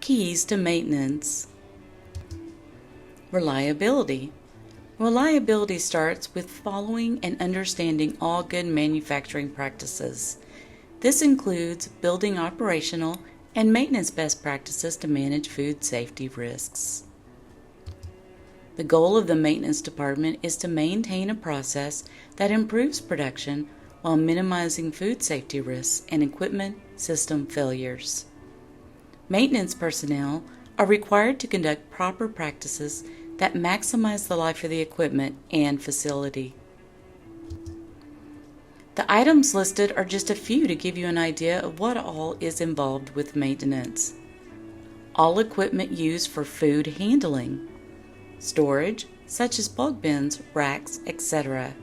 Keys to maintenance. Reliability. Reliability starts with following and understanding all good manufacturing practices. This includes building operational and maintenance best practices to manage food safety risks. The goal of the maintenance department is to maintain a process that improves production while minimizing food safety risks and equipment system failures. Maintenance personnel are required to conduct proper practices that maximize the life of the equipment and facility. The items listed are just a few to give you an idea of what all is involved with maintenance. All equipment used for food handling, storage, such as bulk bins, racks, etc.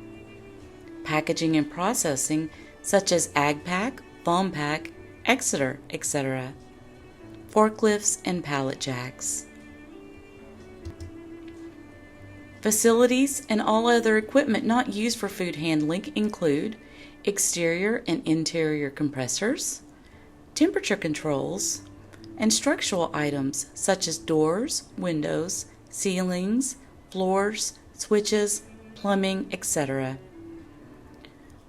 Packaging and processing, such as AgPack, foam pack, Exeter, etc. Forklifts and pallet jacks. Facilities and all other equipment not used for food handling include exterior and interior compressors, temperature controls, and structural items such as doors, windows, ceilings, floors, switches, plumbing, etc.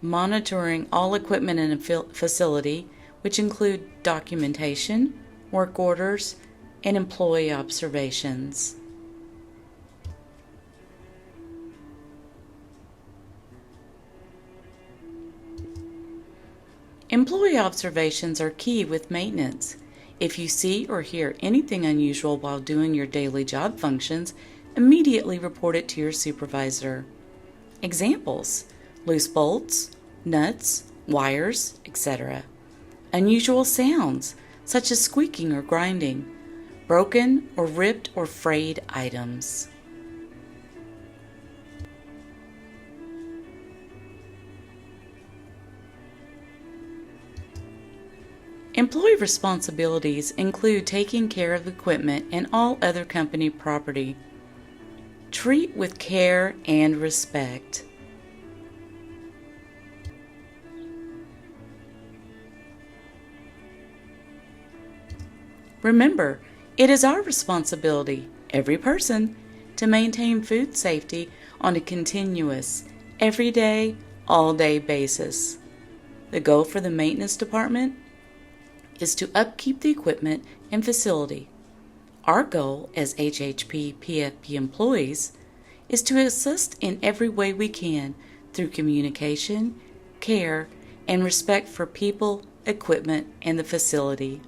Monitoring all equipment in a facility, which include documentation, work orders, and employee observations. Employee observations are key with maintenance. If you see or hear anything unusual while doing your daily job functions, immediately report it to your supervisor. Examples: loose bolts, nuts, wires, etc. Unusual sounds, such as squeaking or grinding. Broken or ripped or frayed items. Employee responsibilities include taking care of equipment and all other company property. Treat with care and respect. Remember, it is our responsibility, every person, to maintain food safety on a continuous, everyday, all-day basis. The goal for the maintenance department is to upkeep the equipment and facility. Our goal as HHP PFP employees is to assist in every way we can through communication, care, and respect for people, equipment, and the facility.